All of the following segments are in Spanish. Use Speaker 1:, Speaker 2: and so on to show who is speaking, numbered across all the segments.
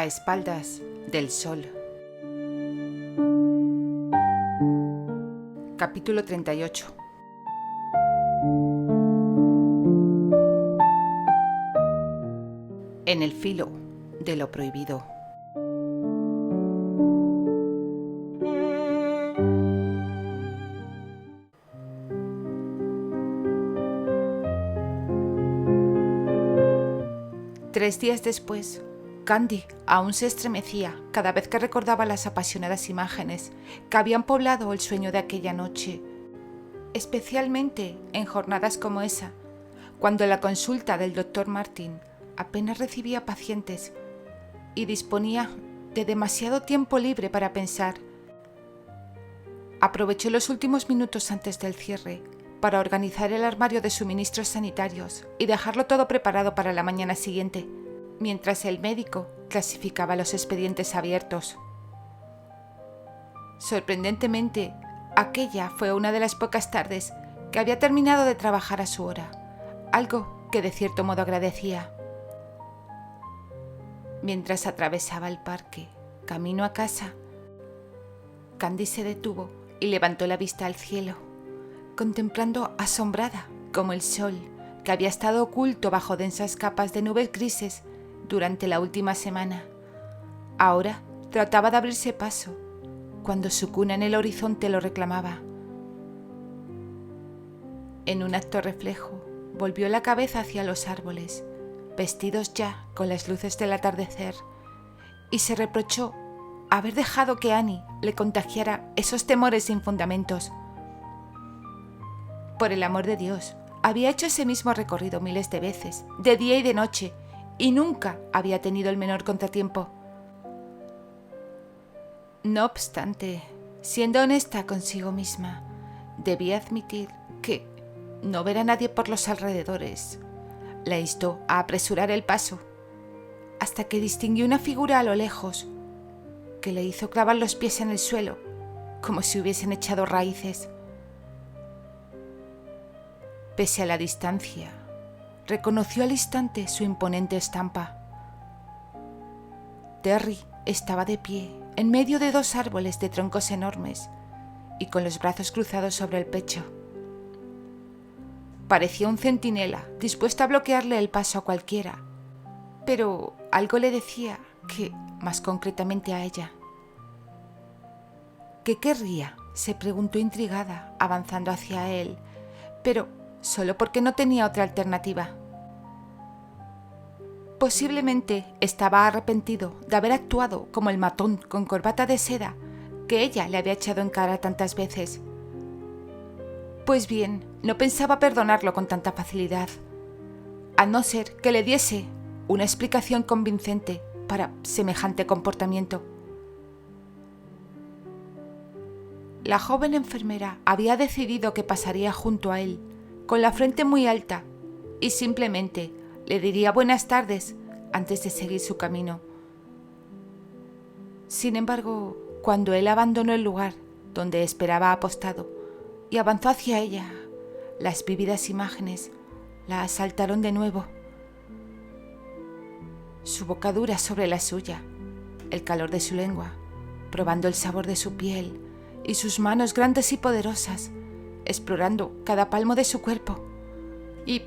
Speaker 1: espaldas del sol. Capítulo 38. En el filo de lo prohibido. Tres días después, Candy aún se estremecía cada vez que recordaba las apasionadas imágenes que habían poblado el sueño de aquella noche, especialmente en jornadas como esa, cuando la consulta del Dr. Martin apenas recibía pacientes y disponía de demasiado tiempo libre para pensar. Aprovechó los últimos minutos antes del cierre para organizar el armario de suministros sanitarios y dejarlo todo preparado para la mañana siguiente, mientras el médico clasificaba los expedientes abiertos. Sorprendentemente, aquella fue una de las pocas tardes que había terminado de trabajar a su hora, algo que de cierto modo agradecía. Mientras atravesaba el parque, camino a casa, Candy se detuvo y levantó la vista al cielo, contemplando asombrada cómo el sol, que había estado oculto bajo densas capas de nubes grises durante la última semana, ahora trataba de abrirse paso cuando su cuna en el horizonte lo reclamaba. En un acto reflejo, volvió la cabeza hacia los árboles, vestidos ya con las luces del atardecer, y se reprochó haber dejado que Annie le contagiara esos temores sin fundamentos. Por el amor de Dios, había hecho ese mismo recorrido miles de veces, de día y de noche, y nunca había tenido el menor contratiempo. No obstante, siendo honesta consigo misma, debía admitir que no ver a nadie por los alrededores la instó a apresurar el paso, hasta que distinguió una figura a lo lejos que le hizo clavar los pies en el suelo, como si hubiesen echado raíces. Pese a la distancia, reconoció al instante su imponente estampa. Terry estaba de pie en medio de dos árboles de troncos enormes y con los brazos cruzados sobre el pecho. Parecía un centinela dispuesto a bloquearle el paso a cualquiera, pero algo le decía que, más concretamente a ella. ¿Qué querría?, se preguntó intrigada, avanzando hacia él, pero solo porque no tenía otra alternativa. Posiblemente estaba arrepentido de haber actuado como el matón con corbata de seda que ella le había echado en cara tantas veces. Pues bien, no pensaba perdonarlo con tanta facilidad, a no ser que le diese una explicación convincente para semejante comportamiento. La joven enfermera había decidido que pasaría junto a él, con la frente muy alta, y simplemente le diría buenas tardes antes de seguir su camino. Sin embargo, cuando él abandonó el lugar donde esperaba apostado y avanzó hacia ella, las vívidas imágenes la asaltaron de nuevo. Su boca dura sobre la suya, el calor de su lengua, probando el sabor de su piel, y sus manos grandes y poderosas, explorando cada palmo de su cuerpo, y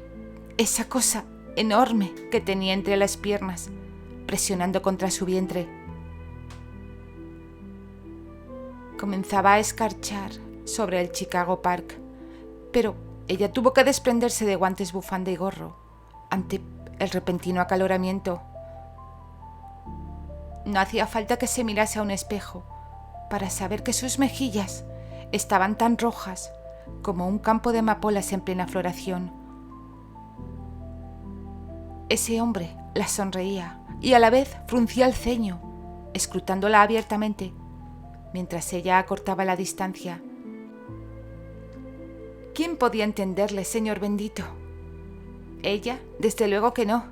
Speaker 1: esa cosa enorme que tenía entre las piernas, presionando contra su vientre. Comenzaba a escarchar sobre el Chicago Park, pero ella tuvo que desprenderse de guantes, bufanda y gorro ante el repentino acaloramiento. No hacía falta que se mirase a un espejo para saber que sus mejillas estaban tan rojas como un campo de amapolas en plena floración. Ese hombre la sonreía y a la vez fruncía el ceño, escrutándola abiertamente, mientras ella acortaba la distancia. ¿Quién podía entenderle, señor bendito? Ella, desde luego que no.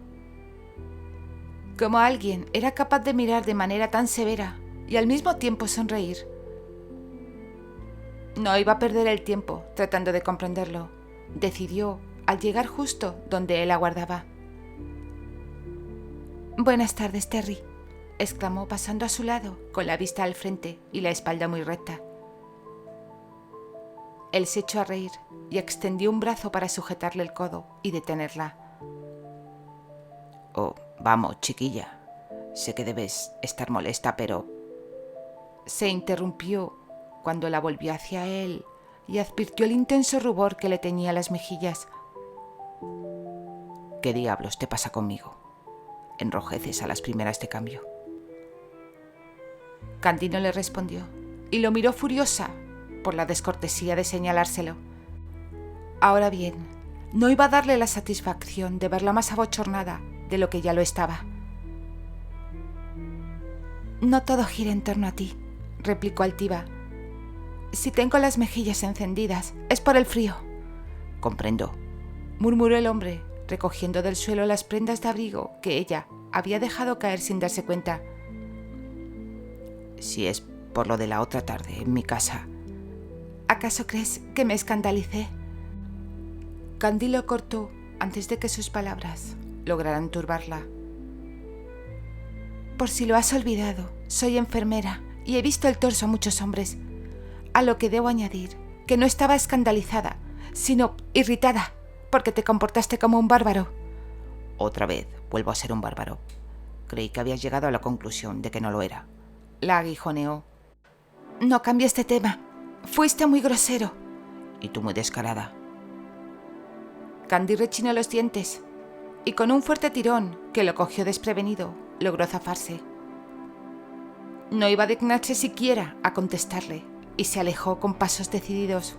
Speaker 1: ¿Cómo alguien era capaz de mirar de manera tan severa y al mismo tiempo sonreír? No iba a perder el tiempo tratando de comprenderlo, decidió al llegar justo donde él aguardaba. Buenas tardes, Terry, exclamó pasando a su lado, con la vista al frente y la espalda muy recta. Él se echó a reír y extendió un brazo para sujetarle el codo y detenerla.
Speaker 2: Oh, vamos, chiquilla. Sé que debes estar molesta, pero...
Speaker 1: Se interrumpió cuando la volvió hacia él y advirtió el intenso rubor que le teñía las mejillas.
Speaker 2: ¿Qué diablos te pasa conmigo? Enrojeces a las primeras de cambio.
Speaker 1: Candy no le respondió y lo miró furiosa por la descortesía de señalárselo. Ahora bien, no iba a darle la satisfacción de verla más abochornada de lo que ya lo estaba. No todo gira en torno a ti, replicó altiva. Si tengo las mejillas encendidas, es por el frío.
Speaker 2: Comprendo,
Speaker 1: murmuró el hombre, recogiendo del suelo las prendas de abrigo que ella había dejado caer sin darse cuenta.
Speaker 2: Si es por lo de la otra tarde en mi casa...
Speaker 1: ¿Acaso crees que me escandalicé? Candy lo cortó antes de que sus palabras lograran turbarla. Por si lo has olvidado, soy enfermera y he visto el torso a muchos hombres. A lo que debo añadir que no estaba escandalizada, sino irritada, porque te comportaste como un bárbaro.
Speaker 2: Otra vez vuelvo a ser un bárbaro. Creí que habías llegado a la conclusión de que no lo era.
Speaker 1: La aguijoneó. No cambies de tema. Fuiste muy grosero.
Speaker 2: Y tú muy descarada.
Speaker 1: Candy rechinó los dientes y con un fuerte tirón que lo cogió desprevenido, logró zafarse. No iba a dignarse siquiera a contestarle y se alejó con pasos decididos.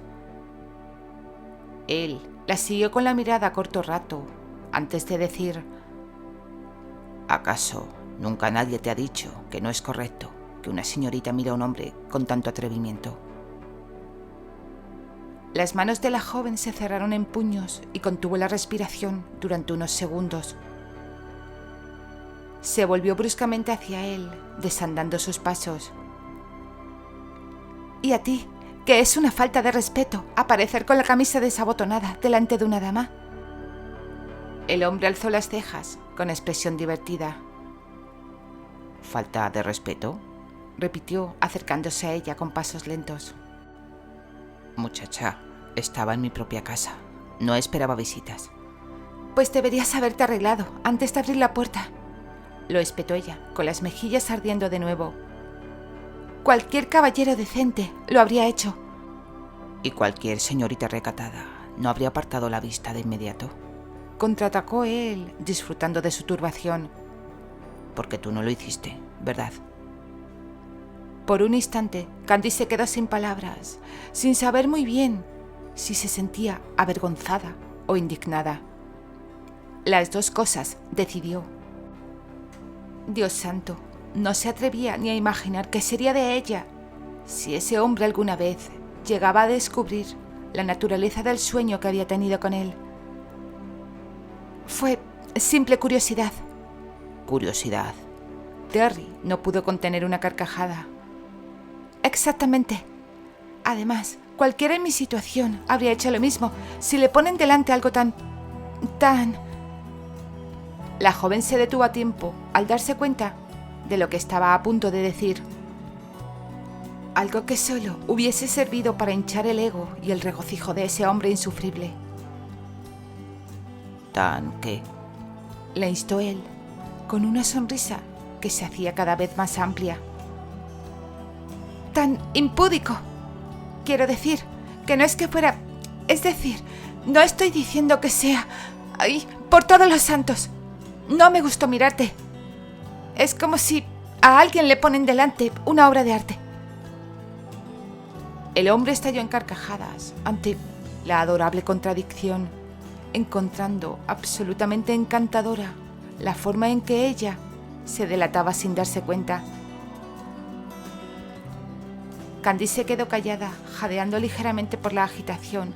Speaker 1: Él la siguió con la mirada corto rato antes de decir:
Speaker 2: ¿Acaso nunca nadie te ha dicho que no es correcto que una señorita mire a un hombre con tanto atrevimiento?
Speaker 1: Las manos de la joven se cerraron en puños y contuvo la respiración durante unos segundos. Se volvió bruscamente hacia él, desandando sus pasos. ¿Y a ti, que es una falta de respeto aparecer con la camisa desabotonada delante de una dama? El hombre alzó las cejas con expresión divertida.
Speaker 2: ¿Falta de respeto?,
Speaker 1: repitió, acercándose a ella con pasos lentos.
Speaker 2: Muchacha, estaba en mi propia casa. No esperaba visitas.
Speaker 1: Pues deberías haberte arreglado antes de abrir la puerta, lo espetó ella, con las mejillas ardiendo de nuevo. Cualquier caballero decente lo habría hecho.
Speaker 2: Y cualquier señorita recatada no habría apartado la vista de inmediato.
Speaker 1: Contraatacó él, disfrutando de su turbación.
Speaker 2: Porque tú no lo hiciste, ¿verdad?
Speaker 1: Por un instante, Candy se quedó sin palabras, sin saber muy bien si se sentía avergonzada o indignada. Las dos cosas, decidió. Dios santo, no se atrevía ni a imaginar qué sería de ella si ese hombre alguna vez llegaba a descubrir la naturaleza del sueño que había tenido con él. Fue simple curiosidad.
Speaker 2: Curiosidad.
Speaker 1: Terry no pudo contener una carcajada. Exactamente. Además, cualquiera en mi situación habría hecho lo mismo si le ponen delante algo tan... La joven se detuvo a tiempo al darse cuenta de lo que estaba a punto de decir. Algo que solo hubiese servido para hinchar el ego y el regocijo de ese hombre insufrible.
Speaker 2: ¿Tan qué?
Speaker 1: Le instó él, con una sonrisa que se hacía cada vez más amplia. Tan impúdico. Quiero decir, que no es que fuera... Es decir, no estoy diciendo que sea... ¡Ay, por todos los santos! No me gustó mirarte. Es como si a alguien le ponen delante una obra de arte. El hombre estalló en carcajadas ante la adorable contradicción, encontrando absolutamente encantadora la forma en que ella se delataba sin darse cuenta. Candy se quedó callada, jadeando ligeramente por la agitación,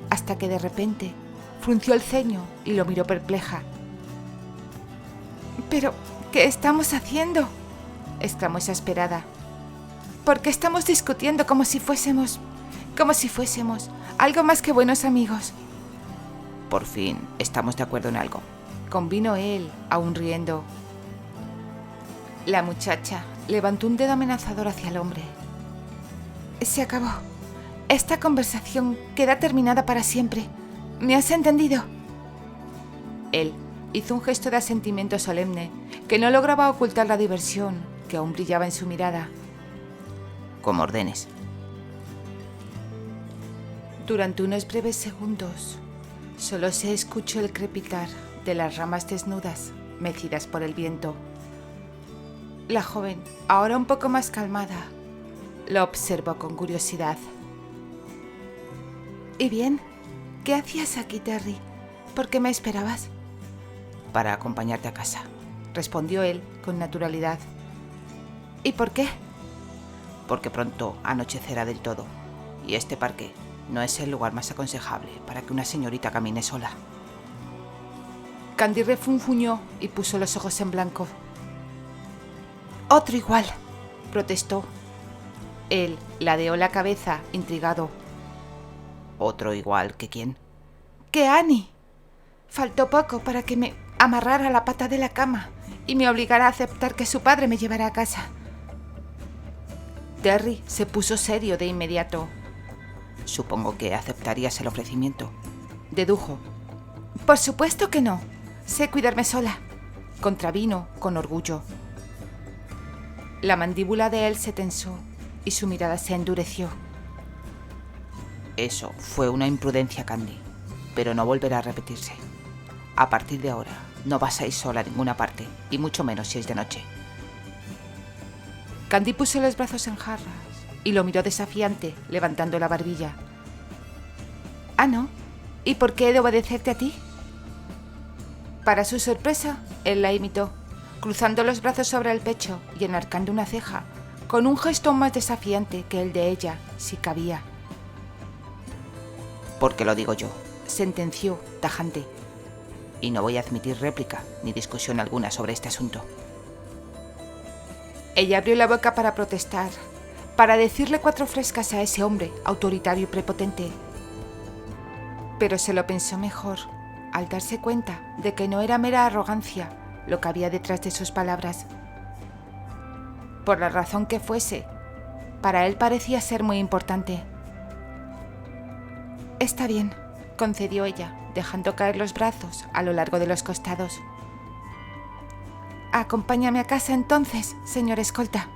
Speaker 1: hasta que de repente frunció el ceño y lo miró perpleja. «¿Pero qué estamos haciendo?», exclamó exasperada. «¿Por qué estamos discutiendo como si fuésemos algo más que buenos amigos?»
Speaker 2: Por fin estamos de acuerdo en algo,
Speaker 1: convino él, aún riendo. La muchacha levantó un dedo amenazador hacia el hombre. Se acabó. Esta conversación queda terminada para siempre. ¿Me has entendido? Él hizo un gesto de asentimiento solemne que no lograba ocultar la diversión que aún brillaba en su mirada.
Speaker 2: Como ordenes.
Speaker 1: Durante unos breves segundos, solo se escuchó el crepitar de las ramas desnudas, mecidas por el viento. La joven, ahora un poco más calmada, lo observó con curiosidad. ¿Y bien? ¿Qué hacías aquí, Terry? ¿Por qué me esperabas?
Speaker 2: Para acompañarte a casa,
Speaker 1: respondió él con naturalidad. ¿Y por qué?
Speaker 2: Porque pronto anochecerá del todo, y este parque no es el lugar más aconsejable para que una señorita camine sola.
Speaker 1: Candy refunfuñó y puso los ojos en blanco. Otro igual, protestó. Él ladeó la cabeza, intrigado.
Speaker 2: ¿Otro igual que quién?
Speaker 1: Que Annie. Faltó poco para que me amarrara la pata de la cama y me obligara a aceptar que su padre me llevara a casa. Terry se puso serio de inmediato.
Speaker 2: Supongo que aceptarías el ofrecimiento,
Speaker 1: dedujo. Por supuesto que no. Sé cuidarme sola, contravino con orgullo. La mandíbula de él se tensó y su mirada se endureció.
Speaker 2: Eso fue una imprudencia, Candy, pero no volverá a repetirse. A partir de ahora, no vas a ir sola a ninguna parte, y mucho menos si es de noche.
Speaker 1: Candy puso los brazos en jarras y lo miró desafiante, levantando la barbilla. ¿Ah, no? ¿Y por qué he de obedecerte a ti? Para su sorpresa, él la imitó, cruzando los brazos sobre el pecho y enarcando una ceja, con un gesto aún más desafiante que el de ella, si cabía.
Speaker 2: Porque lo digo yo,
Speaker 1: sentenció, tajante.
Speaker 2: Y no voy a admitir réplica ni discusión alguna sobre este asunto.
Speaker 1: Ella abrió la boca para protestar, para decirle 4 frescas a ese hombre autoritario y prepotente. Pero se lo pensó mejor, al darse cuenta de que no era mera arrogancia lo que había detrás de sus palabras. Por la razón que fuese, para él parecía ser muy importante. Está bien, concedió ella, dejando caer los brazos a lo largo de los costados. Acompáñame a casa entonces, señor escolta.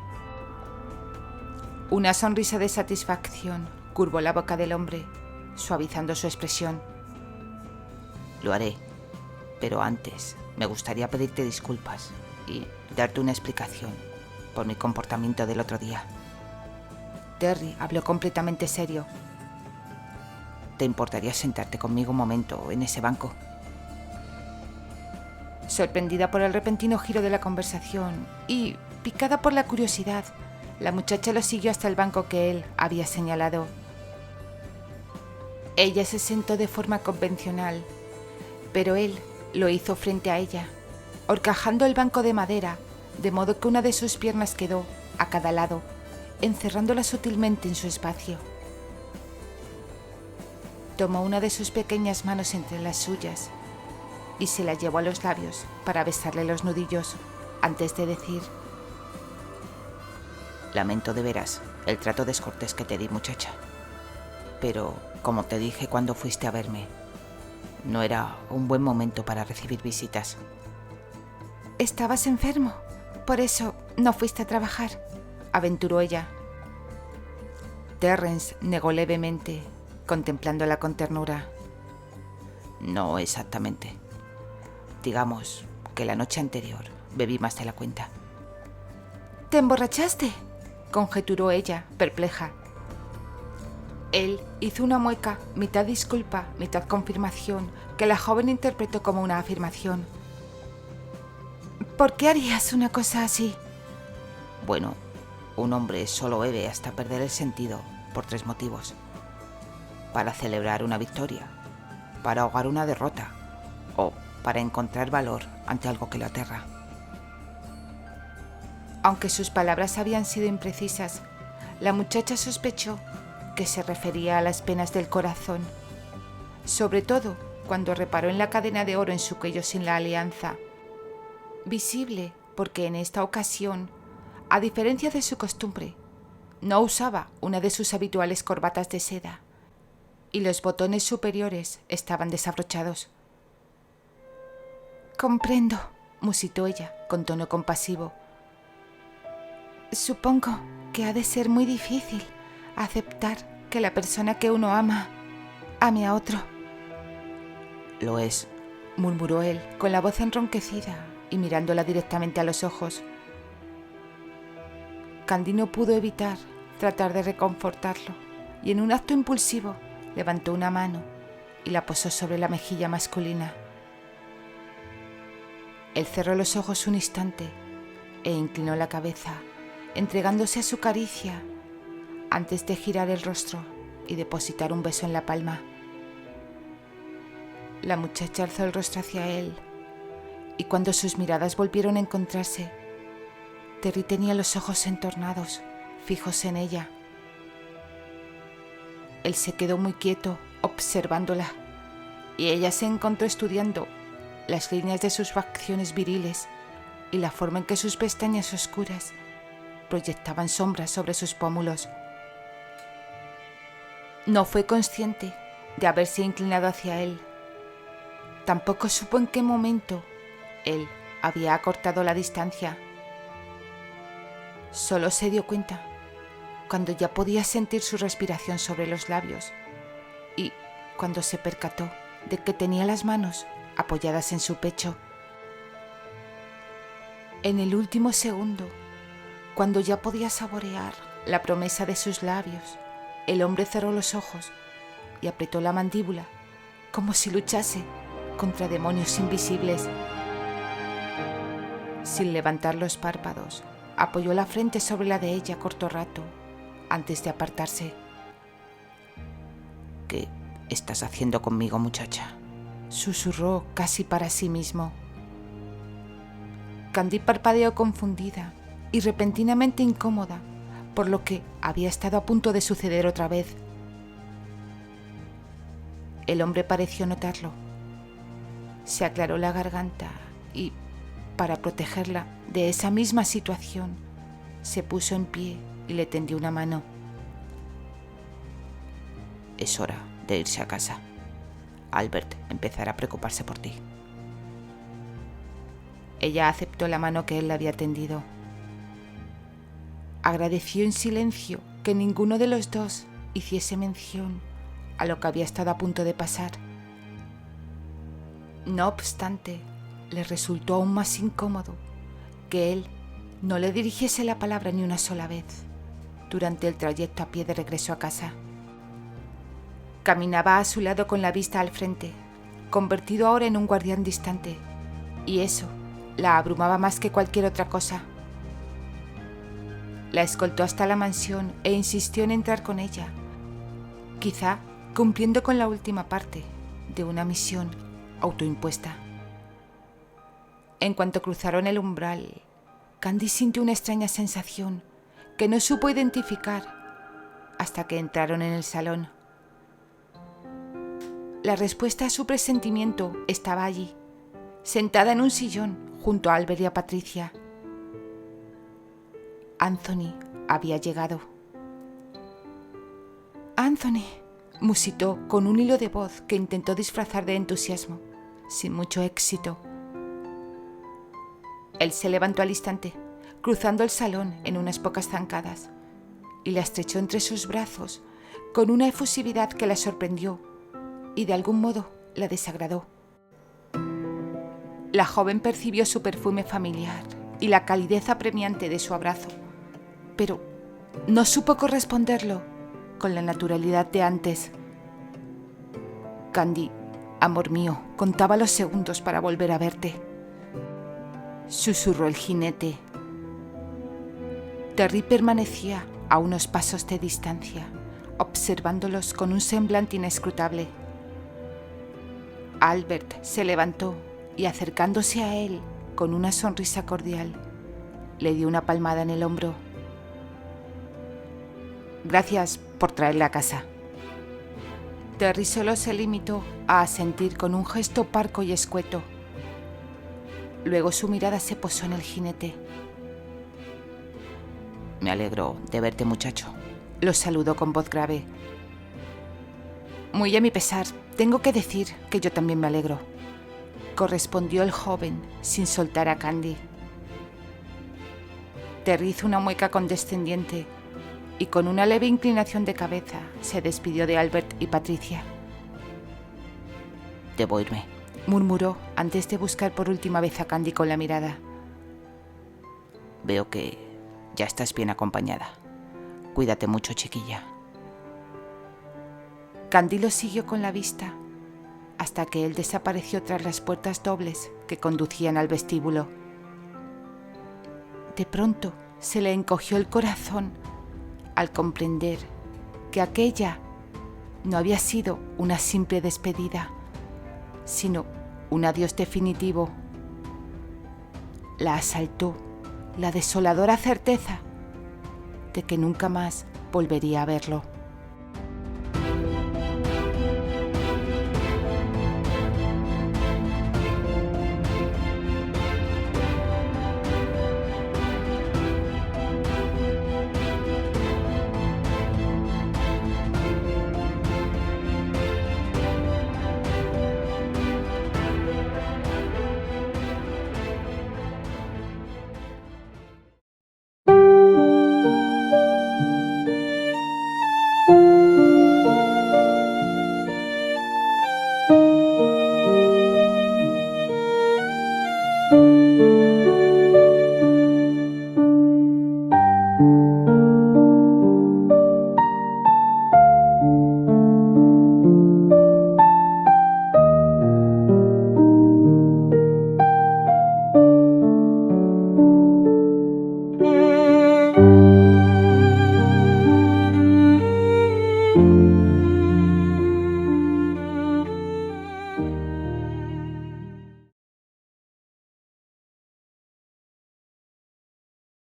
Speaker 1: Una sonrisa de satisfacción curvó la boca del hombre, suavizando su expresión.
Speaker 2: Lo haré, pero antes me gustaría pedirte disculpas y darte una explicación por mi comportamiento del otro día.
Speaker 1: Terry habló completamente serio.
Speaker 2: ¿Te importaría sentarte conmigo un momento en ese banco?
Speaker 1: Sorprendida por el repentino giro de la conversación y picada por la curiosidad, la muchacha lo siguió hasta el banco que él había señalado. Ella se sentó de forma convencional, pero él lo hizo frente a ella, horcajando el banco de madera, de modo que una de sus piernas quedó a cada lado, encerrándola sutilmente en su espacio. Tomó una de sus pequeñas manos entre las suyas y se la llevó a los labios para besarle los nudillos antes de decir:
Speaker 2: Lamento de veras el trato descortés que te di, muchacha. Pero, como te dije cuando fuiste a verme, no era un buen momento para recibir visitas.
Speaker 1: Estabas enfermo, por eso no fuiste a trabajar, aventuró ella. Terrence negó levemente, contemplándola con ternura.
Speaker 2: No exactamente. Digamos que la noche anterior bebí más de la cuenta.
Speaker 1: ¿Te emborrachaste?, conjeturó ella, perpleja. Él hizo una mueca, mitad disculpa, mitad confirmación, que la joven interpretó como una afirmación. ¿Por qué harías una cosa así?
Speaker 2: Bueno, un hombre solo bebe hasta perder el sentido por 3 motivos. Para celebrar una victoria, para ahogar una derrota o para encontrar valor ante algo que lo aterra.
Speaker 1: Aunque sus palabras habían sido imprecisas, la muchacha sospechó que se refería a las penas del corazón, sobre todo cuando reparó en la cadena de oro en su cuello sin la alianza, visible porque en esta ocasión, a diferencia de su costumbre, no usaba una de sus habituales corbatas de seda y los botones superiores estaban desabrochados. «Comprendo», musitó ella con tono compasivo. «Supongo que ha de ser muy difícil aceptar que la persona que uno ama ame a otro».
Speaker 2: «Lo es»,
Speaker 1: murmuró él con la voz enronquecida y mirándola directamente a los ojos. Candy no pudo evitar tratar de reconfortarlo y en un acto impulsivo levantó una mano y la posó sobre la mejilla masculina. Él cerró los ojos un instante e inclinó la cabeza, entregándose a su caricia antes de girar el rostro y depositar un beso en la palma. La muchacha alzó el rostro hacia él y cuando sus miradas volvieron a encontrarse, Terry tenía los ojos entornados, fijos en ella. Él se quedó muy quieto, observándola, y ella se encontró estudiando las líneas de sus facciones viriles y la forma en que sus pestañas oscuras proyectaban sombras sobre sus pómulos. No fue consciente de haberse inclinado hacia él. Tampoco supo en qué momento él había acortado la distancia. Solo se dio cuenta cuando ya podía sentir su respiración sobre los labios y cuando se percató de que tenía las manos apoyadas en su pecho. En el último segundo, cuando ya podía saborear la promesa de sus labios, el hombre cerró los ojos y apretó la mandíbula como si luchase contra demonios invisibles. Sin levantar los párpados, apoyó la frente sobre la de ella corto rato antes de apartarse.
Speaker 2: «¿Qué estás haciendo conmigo, muchacha?»,
Speaker 1: susurró casi para sí mismo. Candy parpadeó confundida y repentinamente incómoda por lo que había estado a punto de suceder otra vez. El hombre pareció notarlo. Se aclaró la garganta y, para protegerla de esa misma situación, se puso en pie y le tendió una mano.
Speaker 2: «Es hora de irse a casa. Albert empezará a preocuparse por ti».
Speaker 1: Ella aceptó la mano que él le había tendido. Agradeció en silencio que ninguno de los dos hiciese mención a lo que había estado a punto de pasar. No obstante, le resultó aún más incómodo que él no le dirigiese la palabra ni una sola vez durante el trayecto a pie de regreso a casa. Caminaba a su lado con la vista al frente, convertido ahora en un guardián distante, y eso la abrumaba más que cualquier otra cosa. La escoltó hasta la mansión e insistió en entrar con ella, quizá cumpliendo con la última parte de una misión autoimpuesta. En cuanto cruzaron el umbral, Candy sintió una extraña sensación que no supo identificar hasta que entraron en el salón. La respuesta a su presentimiento estaba allí, sentada en un sillón junto a Albert y a Patricia. Anthony había llegado. «Anthony», musitó con un hilo de voz que intentó disfrazar de entusiasmo, sin mucho éxito. Él se levantó al instante, cruzando el salón en unas pocas zancadas, y la estrechó entre sus brazos con una efusividad que la sorprendió y de algún modo la desagradó. La joven percibió su perfume familiar y la calidez apremiante de su abrazo, pero no supo corresponderlo con la naturalidad de antes. «Candy, amor mío, contaba los segundos para volver a verte», susurró el jinete. Terry permanecía a unos pasos de distancia, observándolos con un semblante inescrutable. Albert se levantó y, acercándose a él con una sonrisa cordial, le dio una palmada en el hombro. «Gracias por traerla a casa». Terry solo se limitó a asentir con un gesto parco y escueto. Luego su mirada se posó en el jinete.
Speaker 2: Me alegro de verte, muchacho.
Speaker 1: Lo saludó con voz grave. Muy a mi pesar, tengo que decir que yo también me alegro, correspondió el joven sin soltar a Candy. Terry hizo una mueca condescendiente y con una leve inclinación de cabeza se despidió de Albert y Patricia.
Speaker 2: Debo irme,
Speaker 1: murmuró antes de buscar por última vez a Candy con la mirada.
Speaker 2: Veo que ya estás bien acompañada. Cuídate mucho, chiquilla.
Speaker 1: Candy lo siguió con la vista hasta que él desapareció tras las puertas dobles que conducían al vestíbulo. De pronto se le encogió el corazón al comprender que aquella no había sido una simple despedida, sino un adiós definitivo. La asaltó la desoladora certeza de que nunca más volvería a verlo.